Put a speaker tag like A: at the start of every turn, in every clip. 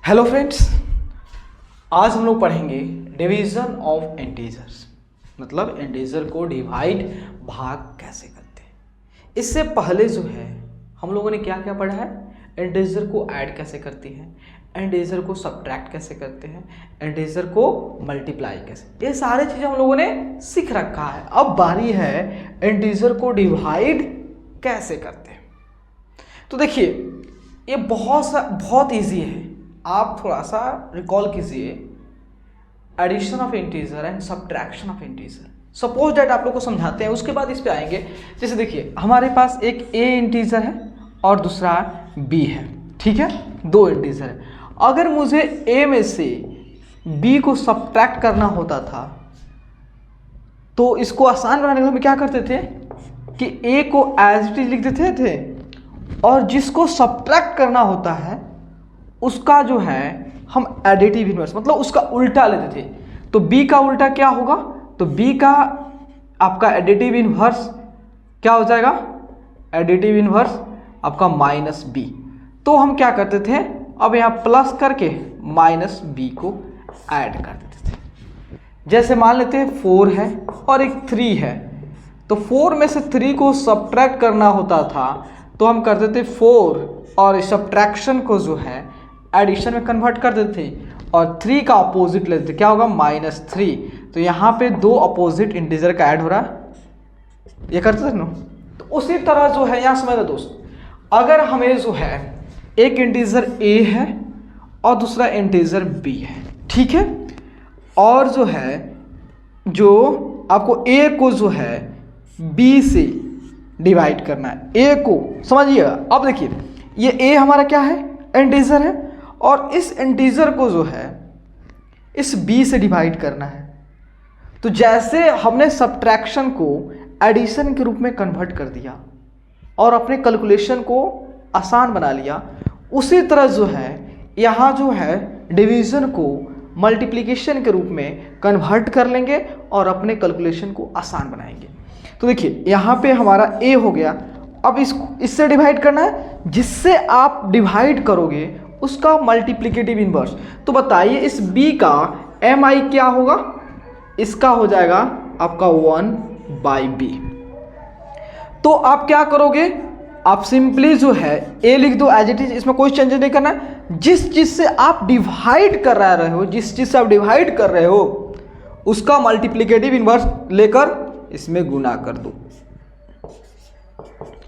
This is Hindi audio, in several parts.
A: हेलो फ्रेंड्स, आज हम लोग पढ़ेंगे डिवीजन ऑफ इंटीजर्स, मतलब इंटीजर को डिवाइड भाग कैसे करते हैं। इससे पहले जो है हम लोगों ने क्या क्या पढ़ा है, इंटीजर को ऐड कैसे करते हैं, इंटीजर को सब्ट्रैक्ट कैसे करते हैं, इंटीजर को मल्टीप्लाई कैसे, ये सारे चीज़ें हम लोगों ने सीख रखा है। अब बारी है इंटीजर को डिवाइड कैसे करते हैं। तो देखिए ये बहुत ईजी है, आप थोड़ा सा रिकॉल कीजिए addition of integer and subtraction of integer. Suppose that आप लोग को समझाते हैं, उसके बाद इस पे आएंगे। जैसे देखिए हमारे पास एक ए इंटीजर है और दूसरा बी है, ठीक है, दो इंटीजर है। अगर मुझे ए में से बी को सब्ट्रैक्ट करना होता था तो इसको आसान बनाने के लिए हम क्या करते थे कि ए को एज इट इज लिख देते थे और जिसको सब्ट्रैक्ट करना होता है उसका जो है हम एडिटिव इनवर्स, मतलब उसका उल्टा लेते थे। तो b का उल्टा क्या होगा, तो b का आपका एडिटिव इनवर्स क्या हो जाएगा, एडिटिव इनवर्स आपका माइनस b। तो हम क्या करते थे, अब यहाँ प्लस करके माइनस b को ऐड कर देते थे। जैसे मान लेते हैं 4 है और एक 3 है, तो 4 में से 3 को सब्ट्रैक्ट करना होता था तो हम करते थे 4 और सब्ट्रैक्शन को जो है एडिशन में कन्वर्ट कर देते थे और 3 का अपोजिट लेते थे, क्या होगा -3। तो यहाँ पे दो अपोजिट इंटीजर का ऐड हो रहा है, ये करते थे ना। तो उसी तरह जो है यहाँ समझ लो दोस्त, अगर हमें जो है एक इंटीजर a है और दूसरा इंटीजर b है, ठीक है, और जो है जो आपको a को जो है b से डिवाइड करना है, a को समझिएगा। अब देखिए ये a हमारा क्या है, इंटीजर है, और इस इंटीजर को जो है इस b से डिवाइड करना है। तो जैसे हमने सब्ट्रैक्शन को एडिशन के रूप में कन्वर्ट कर दिया और अपने कैलकुलेशन को आसान बना लिया, उसी तरह जो है यहाँ जो है डिवीजन को मल्टीप्लिकेशन के रूप में कन्वर्ट कर लेंगे और अपने कैलकुलेशन को आसान बनाएंगे। तो देखिए यहाँ पे हमारा a हो गया, अब इससे डिवाइड करना है, जिससे आप डिवाइड करोगे उसका मल्टीप्लिकेटिव इनवर्स। तो बताइए इस b का mi क्या होगा, इसका हो जाएगा आपका 1/b। तो आप क्या करोगे, आप सिंपली जो है a लिख दो एज इट इज, इसमें कोई चेंज नहीं करना है। जिस चीज से आप डिवाइड कर रहे हो, जिस चीज से आप डिवाइड कर रहे हो उसका मल्टीप्लिकेटिव इनवर्स लेकर इसमें गुना कर दो,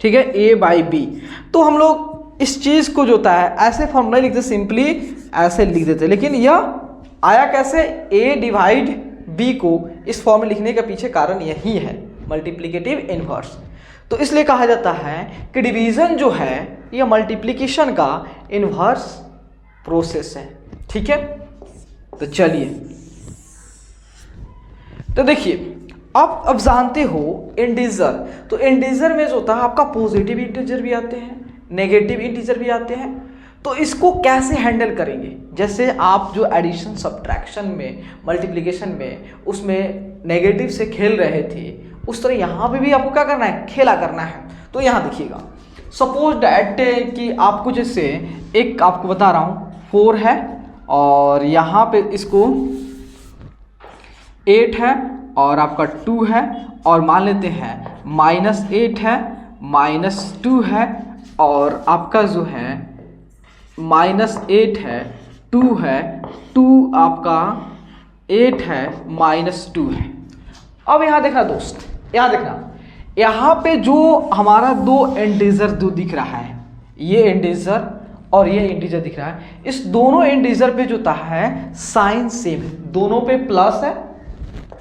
A: ठीक है, a/b। तो हम लोग इस चीज को जो होता है ऐसे फॉर्मूला लिखते, सिंपली ऐसे लिख देते, लेकिन यह आया कैसे, a डिवाइड b को इस फॉर्म में लिखने का पीछे कारण यही है, मल्टीप्लिकेटिव इनवर्स। तो इसलिए कहा जाता है कि डिवीजन जो है यह मल्टीप्लिकेशन का इनवर्स प्रोसेस है, ठीक है। तो चलिए, तो देखिए अब जानते हो इंटीजर, तो इंटीजर में जो होता है आपका पॉजिटिव इंटीजर भी आते हैं, नेगेटिव इंटीजर भी आते हैं। तो इसको कैसे हैंडल करेंगे, जैसे आप जो एडिशन सब्ट्रैक्शन में मल्टीप्लिकेशन में उसमें नेगेटिव से खेल रहे थे, उस तरह यहाँ पे भी आपको क्या करना है, खेला करना है। तो यहाँ देखिएगा, सपोज डैट कि आपको जैसे एक आपको बता रहा हूँ 4 है और यहाँ पे इसको 8 है और आपका 2 है, और मान लेते हैं -8 है, -2 है, और आपका जो है -8 है, 2 है, 2 आपका 8 है, -2 है। अब यहाँ देखना दोस्त, यहाँ देखना, यहाँ पे जो हमारा दो इंटीजर जो दिख रहा है, ये इंटीजर और ये इंटीजर दिख रहा है, इस दोनों इंटीजर पे जो होता है साइन सेम है, दोनों पे प्लस है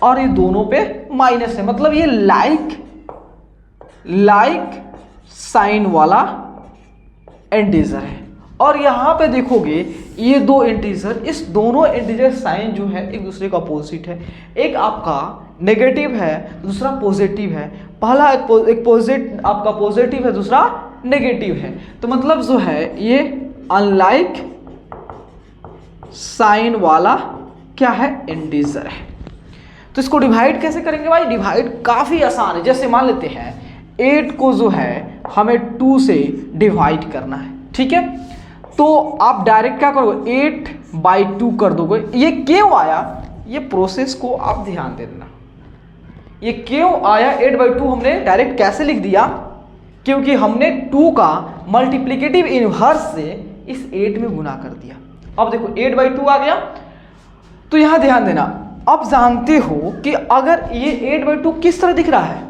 A: और ये दोनों पे माइनस है, मतलब ये लाइक साइन वाला इंटीजर है। और यहाँ पे देखोगे ये दो इंटीजर, इस दोनों इंटीजर साइन जो है एक दूसरे का अपोजिट है, एक आपका नेगेटिव है दूसरा पॉजिटिव है, पहला एक पॉजिटिव आपका पॉजिटिव है दूसरा नेगेटिव है। तो मतलब जो है ये अनलाइक साइन वाला क्या है, इंटीजर है। तो इसको डिवाइड कैसे करेंगे भाई, डिवाइड काफ़ी आसान है। जैसे मान लेते हैं 8 को जो है हमें 2 से डिवाइड करना है, ठीक है। तो आप डायरेक्ट क्या करोगे 8/2 कर दोगे। ये क्यों आया, ये प्रोसेस को आप ध्यान दे देना। ये क्यों आया 8/2 हमने डायरेक्ट कैसे लिख दिया, क्योंकि हमने 2 का मल्टीप्लिकेटिव इनवर्स से इस 8 में गुना कर दिया। अब देखो 8/2 आ गया। तो यहां ध्यान देना, अब जानते हो कि अगर ये 8/2 किस तरह दिख रहा है,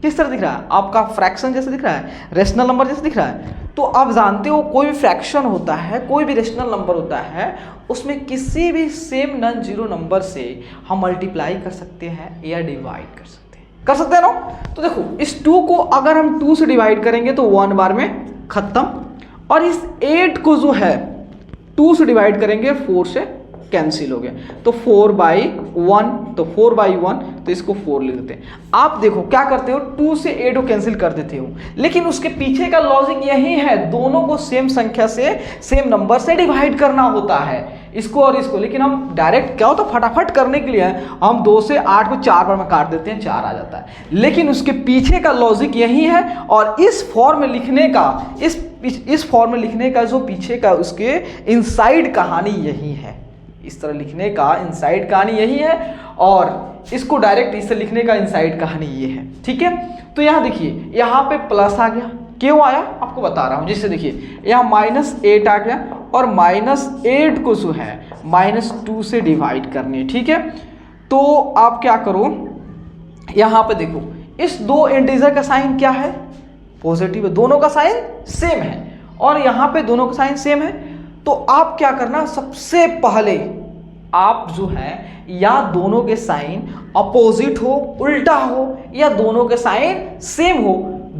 A: किस तरह दिख रहा है, आपका फ्रैक्शन जैसे दिख रहा है, रेशनल नंबर जैसे दिख रहा है। तो आप जानते हो कोई भी फ्रैक्शन होता है, कोई भी रेशनल नंबर होता है, उसमें किसी भी सेम नॉन जीरो नंबर से हम मल्टीप्लाई कर सकते हैं या डिवाइड कर सकते हैं ना। तो देखो इस 2 को अगर हम 2 से डिवाइड करेंगे तो 1 बार में खत्म, और इस 8 को जो है 2 से डिवाइड करेंगे 4 से कैंसिल हो गया, तो 4/1, तो 4/1, तो इसको 4 लिख देते हैं। आप देखो क्या करते हो, 2 से 8 को कैंसिल कर देते हो, लेकिन उसके पीछे का लॉजिक यही है, दोनों को सेम संख्या से, सेम नंबर से डिवाइड करना होता है, इसको और इसको। लेकिन हम डायरेक्ट क्या होता है, फटाफट करने के लिए हम 2 से 8 को 4 बार में काट देते हैं, 4 आ जाता है। लेकिन उसके पीछे का लॉजिक यही है, और इस फॉर्म में लिखने का, इस फॉर्म में लिखने का जो पीछे का उसके इनसाइड कहानी यही है, इस तरह लिखने का इनसाइड कहानी यही है, और इसको डायरेक्ट इससे लिखने का इनसाइड कहानी ये है। ठीक है, तो यहाँ देखिए यहाँ पे प्लस आ गया, क्यों आया आपको बता रहा हूँ। जिससे देखिए यहाँ -8 आ गया, और -8 को जो है -2 से डिवाइड करनी है। ठीक है, तो आप क्या करो, यहाँ पे देखो इस 2 इंटीजर का साइन क्या है, पॉजिटिव है, दोनों का साइन सेम है, और यहाँ पे दोनों का साइन सेम है। तो आप क्या करना, सबसे पहले आप जो है या दोनों के साइन अपोजिट हो, उल्टा हो, या दोनों के साइन सेम हो,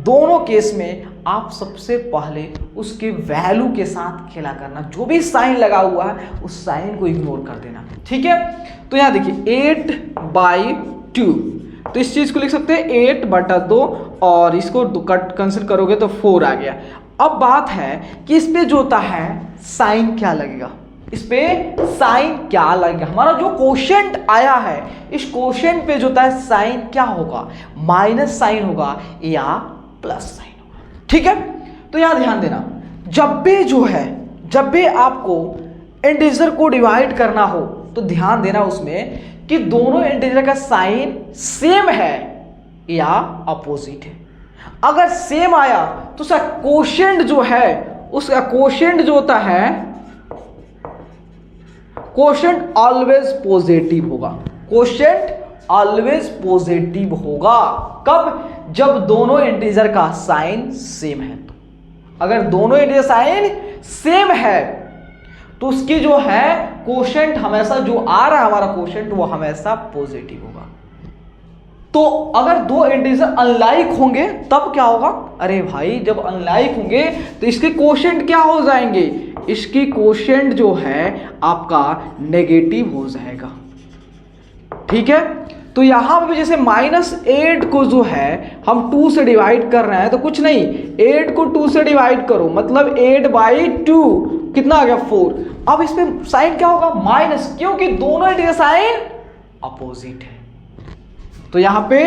A: दोनों केस में आप सबसे पहले उसके वैल्यू के साथ खेला करना। जो भी साइन लगा हुआ है उस साइन को इग्नोर कर देना। ठीक है, तो यहां देखिए 8/2, तो इस चीज को लिख सकते हैं 8/2, और इसको कट कैंसिल करोगे तो 4 आ गया। अब बात है कि इस पे जो होता है साइन क्या लगेगा, इस पे साइन क्या लगेगा। हमारा जो कोशेंट आया है, इस कोशेंट पे जो होता है साइन क्या होगा, माइनस साइन होगा या प्लस साइन होगा। ठीक है, तो यहां ध्यान देना, जब भी जो है, जब भी आपको इंटीजर को डिवाइड करना हो तो ध्यान देना उसमें कि दोनों इंटीजर का साइन सेम है या अपोजिट है। अगर सेम आया तो उसका कोशेंट जो है, उसका कोशेंट जो होता है, कोशेंट ऑलवेज पॉजिटिव होगा, कोशेंट ऑलवेज पॉजिटिव होगा। कब, जब दोनों इंटीजर का साइन सेम है। तो अगर दोनों इंटीजर साइन सेम है तो उसकी जो है कोशेंट हमेशा, जो आ रहा है हमारा कोशेंट, वो हमेशा पॉजिटिव होगा। तो अगर दो इंटीजर अनलाइक होंगे तब क्या होगा, अरे भाई जब अनलाइक होंगे तो इसके कोशेंट क्या हो जाएंगे, इसकी कोशेंट जो है आपका नेगेटिव हो जाएगा। ठीक है, तो यहां पे जैसे -8 को जो है हम 2 से डिवाइड कर रहे हैं, तो कुछ नहीं, 8 को 2 से डिवाइड करो, मतलब 8/2 कितना आ गया 4। अब इसमें साइन क्या होगा, माइनस, क्योंकि दोनों इंटीजर साइन अपोजिट है, तो यहां पे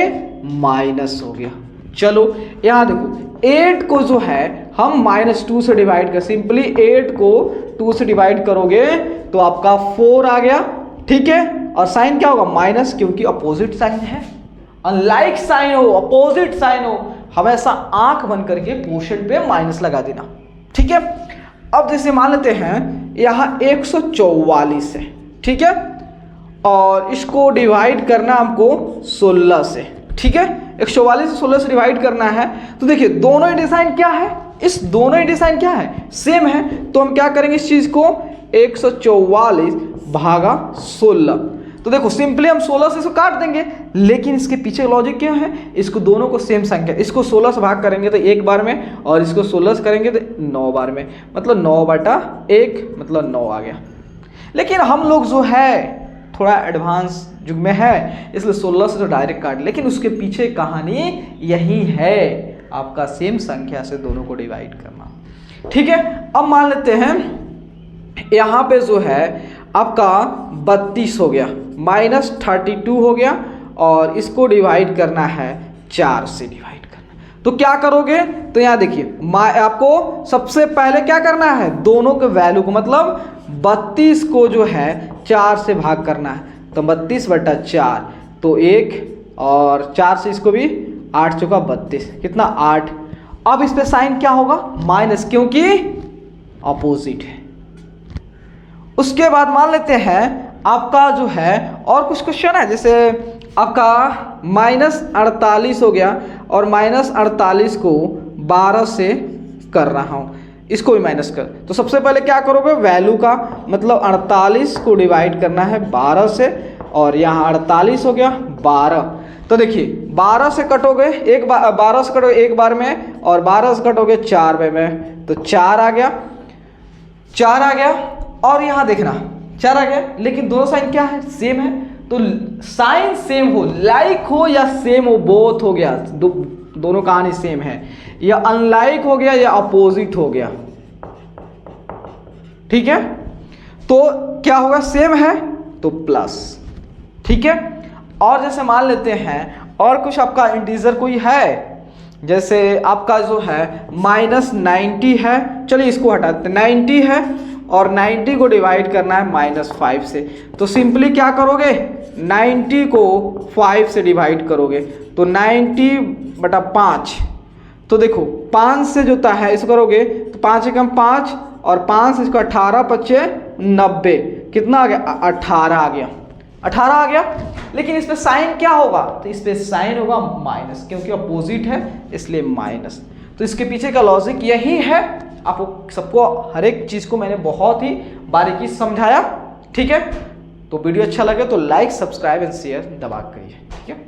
A: माइनस हो गया। चलो यहां देखो 8 को जो है हम -2 से डिवाइड कर, सिंपली 8 को 2 से डिवाइड करोगे तो आपका 4 आ गया। ठीक है, और साइन क्या होगा, माइनस, क्योंकि अपोजिट साइन है। अनलाइक साइन हो, अपोजिट साइन हो, हमेशा आंख बंद करके कोशेंट पे माइनस लगा देना। ठीक है, अब जैसे मान लेते हैं यहां 144 है, ठीक है, और इसको डिवाइड करना हमको 16 से। ठीक है, 144 से 16 से डिवाइड करना है, तो देखिए दोनों इंटीजर क्या है, इस दोनों इंटीजर क्या है, सेम है। तो हम क्या करेंगे इस चीज को, 144/16, तो देखो सिंपली हम 16 से इसको काट देंगे, लेकिन इसके पीछे लॉजिक क्या है, इसको दोनों को सेम संख्या, इसको 16 से भाग करेंगे तो 1 बार में, और इसको 16 से करेंगे तो 9 बार में, मतलब 9/1, मतलब 9 आ गया। लेकिन हम लोग जो है थोड़ा एडवांस युग में है, इसलिए 16 से तो डायरेक्ट काट, लेकिन उसके पीछे कहानी यही है, आपका सेम संख्या से दोनों को डिवाइड करना। ठीक है, अब मान लेते हैं यहाँ पे जो है आपका 32 हो गया, -32 हो गया, और इसको डिवाइड करना है 4 से डिवाइड करना, तो क्या करोगे, तो यहाँ देखिए आपको सबसे पहले क्या करना है, दोनों के वैल्यू को मतलब 32 को जो है 4 से भाग करना है। तो 32/4 तो 1 और 4 से इसको भी 8 चौका 32 कितना 8। अब इस पे साइन क्या होगा माइनस, क्योंकि अपोजिट है। उसके बाद मान लेते हैं आपका जो है और कुछ क्वेश्चन है, जैसे आपका -48 हो गया और -48 को 12 से कर रहा हूँ, इसको भी माइनस कर। तो सबसे पहले क्या करोगे, वैल्यू का मतलब 48 को डिवाइड करना है 12 से, और यहाँ 48 हो गया 12। तो देखिए 12 से कटोगे एक बार, 12 से कटोगे एक बार में, और 12 से कटोगे 4 बार में, तो 4 आ गया, 4 आ गया। और यहाँ देखना 4 आ गया, लेकिन दोनों साइन क्या है, सेम है। तो साइन सेम हो, लाइक हो या सेम हो, बोथ हो गया, दोनों कहानी सेम है, या अनलाइक हो गया या अपोजिट हो गया, ठीक है। तो क्या होगा, सेम है तो प्लस, ठीक है। और जैसे मान लेते हैं और कुछ आपका इंटीजर कोई है, जैसे आपका जो है -90 है, चलिए इसको हटा देते, 90 है और 90 को डिवाइड करना है -5 से। तो सिंपली क्या करोगे, 90 को 5 से डिवाइड करोगे, तो 90/5। तो देखो 5 से जो है इसको करोगे तो 5 से कम 5 और 5 से इसको 18 × 90 कितना आ गया, 18 आ गया, 18 आ गया। लेकिन इस पे साइन क्या होगा, तो इस पे साइन होगा माइनस, क्योंकि अपोजिट है इसलिए माइनस। तो इसके पीछे का लॉजिक यही है। आपको सबको हर एक चीज़ को मैंने बहुत ही बारीकी से समझाया, ठीक है। तो वीडियो अच्छा लगे तो लाइक, सब्सक्राइब एंड शेयर दबा करिए, ठीक है।